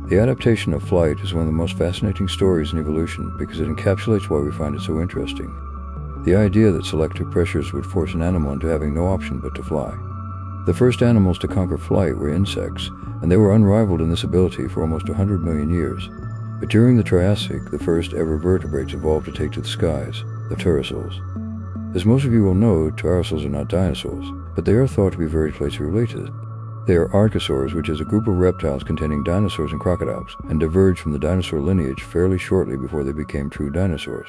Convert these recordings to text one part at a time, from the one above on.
The adaptation of flight is one of the most fascinating stories in evolution because it encapsulates why we find it so interesting. The idea that selective pressures would force an animal into having no option but to fly. The first animals to conquer flight were insects, and they were unrivaled in this ability for almost 100 million years. But during the Triassic, the first ever vertebrates evolved to take to the skies, the pterosaurs. As most of you will know, pterosaurs are not dinosaurs, but they are thought to be very closely related. They are archosaurs, which is a group of reptiles containing dinosaurs and crocodiles, and diverged from the dinosaur lineage fairly shortly before they became true dinosaurs.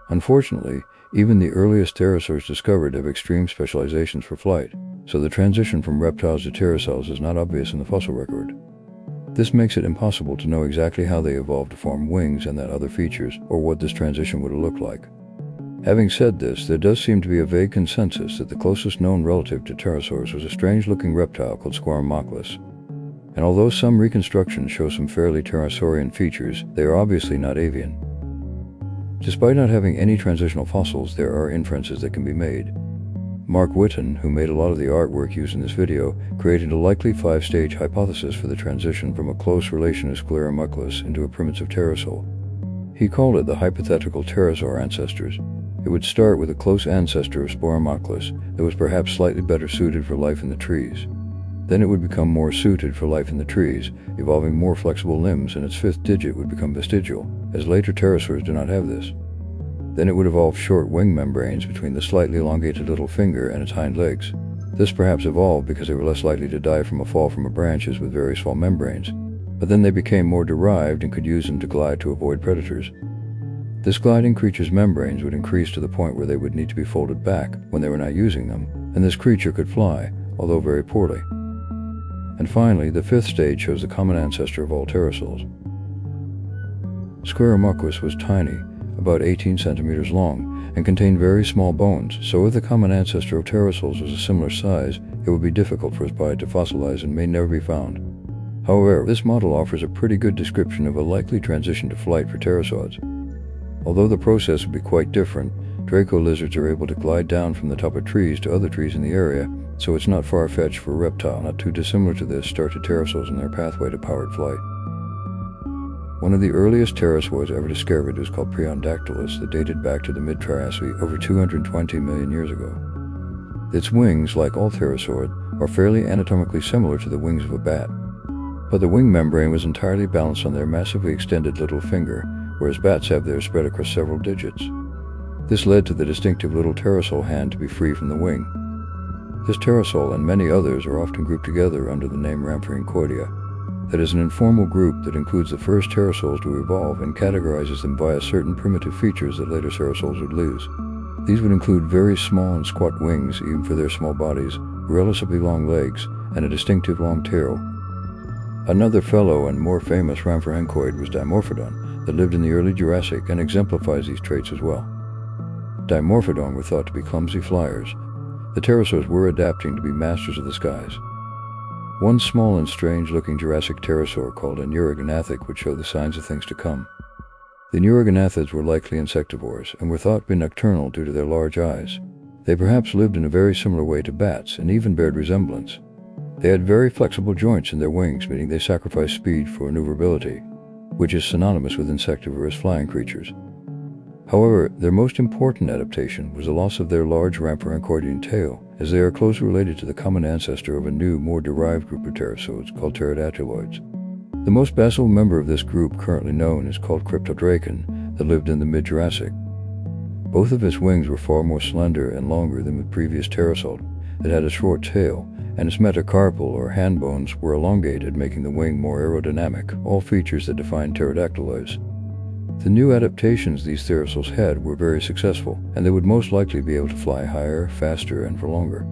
Unfortunately, even the earliest pterosaurs discovered have extreme specializations for flight, so the transition from reptiles to pterosaurs is not obvious in the fossil record. This makes it impossible to know exactly how they evolved to form wings and that other features, or what this transition would have looked like. Having said this, there does seem to be a vague consensus that the closest known relative to pterosaurs was a strange-looking reptile called Squamoscus. And although some reconstructions show some fairly pterosaurian features, they are obviously not avian. Despite not having any transitional fossils, there are inferences that can be made. Mark Whitten, who made a lot of the artwork used in this video, created a likely 5-stage hypothesis for the transition from a close relation of Scleromuclus into a primitive pterosaur. He called it the hypothetical pterosaur ancestors. It would start with a close ancestor of Scleromuclus that was perhaps slightly better suited for life in the trees. Then it would become more suited for life in the trees, evolving more flexible limbs, and its 5th digit would become vestigial, as later pterosaurs do not have this. Then it would evolve short wing membranes between the slightly elongated little finger and its hind legs. This perhaps evolved because they were less likely to die from a fall from branches with very small membranes, but then they became more derived and could use them to glide to avoid predators. This gliding creature's membranes would increase to the point where they would need to be folded back when they were not using them, and this creature could fly, although very poorly. And finally, the 5th stage shows the common ancestor of all pterosaurs. Scleromuclus was tiny, about 18 centimeters long, and contained very small bones, so if the common ancestor of pterosaurs was a similar size, it would be difficult for its body to fossilize and may never be found. However, this model offers a pretty good description of a likely transition to flight for pterosaurs. Although the process would be quite different, Draco lizards are able to glide down from the top of trees to other trees in the area, so it's not far-fetched for a reptile not too dissimilar to this start to pterosaurs in their pathway to powered flight. One of the earliest pterosaurs ever discovered was called Preondactylus that dated back to the mid-Triassic over 220 million years ago. Its wings, like all pterosaurs, are fairly anatomically similar to the wings of a bat, but the wing membrane was entirely balanced on their massively extended little finger, whereas bats have theirs spread across several digits. This led to the distinctive little pterosaur hand to be free from the wing. This pterosaur and many others are often grouped together under the name Rhamphorhynchoidea. That is an informal group that includes the first pterosaurs to evolve and categorizes them via certain primitive features that later pterosaurs would lose. These would include very small and squat wings even for their small bodies, relatively long legs, and a distinctive long tail. Another fellow and more famous Rhamphorhynchoid was Dimorphodon, that lived in the early Jurassic and exemplifies these traits as well. Dimorphodon were thought to be clumsy flyers. The pterosaurs were adapting to be masters of the skies. One small and strange-looking Jurassic pterosaur called a Neurogonathic would show the signs of things to come. The Neurogonathids were likely insectivores and were thought to be nocturnal due to their large eyes. They perhaps lived in a very similar way to bats and even bared resemblance. They had very flexible joints in their wings, meaning they sacrificed speed for maneuverability, which is synonymous with insectivorous flying creatures. However, their most important adaptation was the loss of their large Rhamphorhynchoidean tail, as they are closely related to the common ancestor of a new, more derived group of pterosaurs called pterodactyloids. The most basal member of this group currently known is called Cryptodracon, that lived in the mid-Jurassic. Both of its wings were far more slender and longer than the previous pterosaur. It had a short tail, and its metacarpal or hand bones were elongated, making the wing more aerodynamic, all features that define pterodactyloids. The new adaptations these pterosaurs had were very successful, and they would most likely be able to fly higher, faster, and for longer.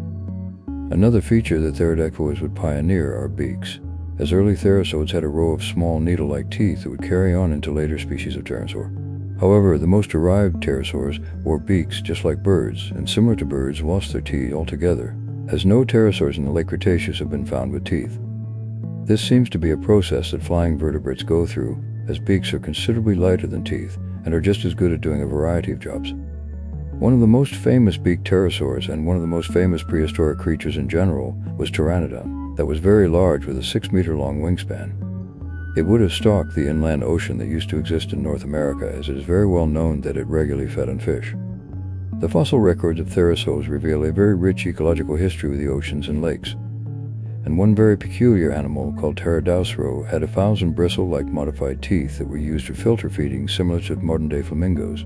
Another feature that pterodactyloids would pioneer are beaks, as early pterosaurs had a row of small needle-like teeth that would carry on into later species of pterosaur. However, the most derived pterosaurs wore beaks just like birds, and similar to birds lost their teeth altogether, as no pterosaurs in the late Cretaceous have been found with teeth. This seems to be a process that flying vertebrates go through, as beaks are considerably lighter than teeth and are just as good at doing a variety of jobs. One of the most famous beaked pterosaurs and one of the most famous prehistoric creatures in general was Pteranodon, that was very large with a 6-meter long wingspan. It would have stalked the inland ocean that used to exist in North America, as it is very well known that it regularly fed on fish. The fossil records of pterosaurs reveal a very rich ecological history with the oceans and lakes. And one very peculiar animal, called pterosaurs, had 1,000 bristle-like modified teeth that were used for filter feeding, similar to modern-day flamingos.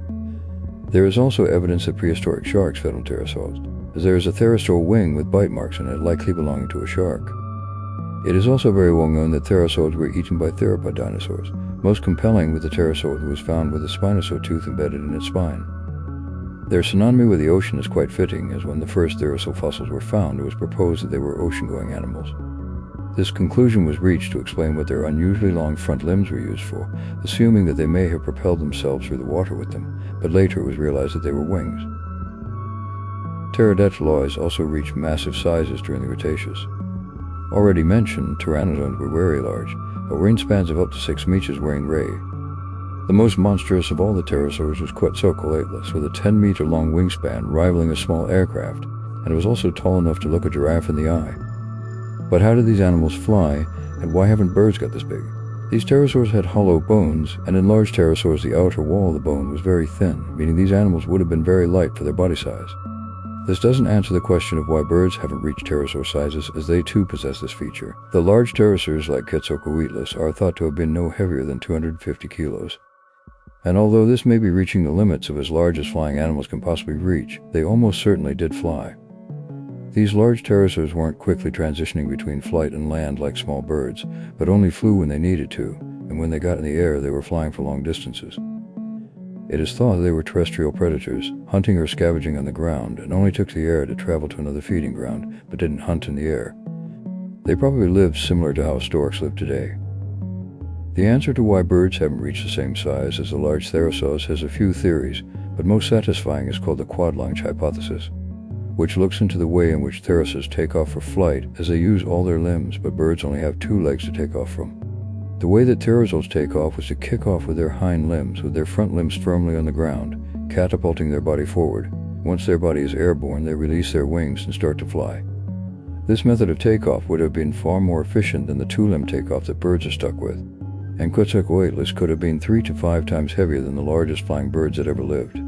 There is also evidence that prehistoric sharks fed on pterosaurs, as there is a pterosaur wing with bite marks on it, likely belonging to a shark. It is also very well known that pterosaurs were eaten by theropod dinosaurs, most compelling with the pterosaur that was found with a spinosaur tooth embedded in its spine. Their synonymy with the ocean is quite fitting, as when the first pterosaur fossils were found, it was proposed that they were ocean-going animals. This conclusion was reached to explain what their unusually long front limbs were used for, assuming that they may have propelled themselves through the water with them, but later it was realized that they were wings. Pterodactyloids also reached massive sizes during the Cretaceous. Already mentioned, pteranodons were very large, but wingspans of up to 6 meters wearing ray. The most monstrous of all the pterosaurs was Quetzalcoatlus, with a 10-meter-long wingspan rivaling a small aircraft, and it was also tall enough to look a giraffe in the eye. But how did these animals fly, and why haven't birds got this big? These pterosaurs had hollow bones, and in large pterosaurs the outer wall of the bone was very thin, meaning these animals would have been very light for their body size. This doesn't answer the question of why birds haven't reached pterosaur sizes, as they too possess this feature. The large pterosaurs like Quetzalcoatlus are thought to have been no heavier than 250 kilos. And although this may be reaching the limits of as large as flying animals can possibly reach, they almost certainly did fly. These large pterosaurs weren't quickly transitioning between flight and land like small birds, but only flew when they needed to, and when they got in the air they were flying for long distances. It is thought they were terrestrial predators, hunting or scavenging on the ground, and only took to the air to travel to another feeding ground, but didn't hunt in the air. They probably lived similar to how storks live today. The answer to why birds haven't reached the same size as the large pterosaurs has a few theories, but most satisfying is called the quad-launch hypothesis, which looks into the way in which pterosaurs take off for flight, as they use all their limbs, but birds only have 2 legs to take off from. The way that pterosaurs take off was to kick off with their hind limbs, with their front limbs firmly on the ground, catapulting their body forward. Once their body is airborne, they release their wings and start to fly. This method of takeoff would have been far more efficient than the 2-limb takeoff that birds are stuck with, and Quetzalcoatlus could have been 3 to 5 times heavier than the largest flying birds that ever lived.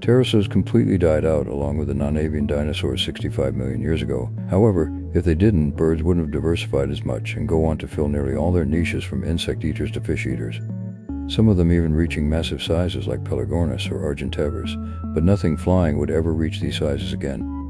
Pterosaurs completely died out along with the non-avian dinosaurs 65 million years ago. However, if they didn't, birds wouldn't have diversified as much and go on to fill nearly all their niches, from insect eaters to fish eaters. Some of them even reaching massive sizes like Pelagornis or Argentavis, but nothing flying would ever reach these sizes again.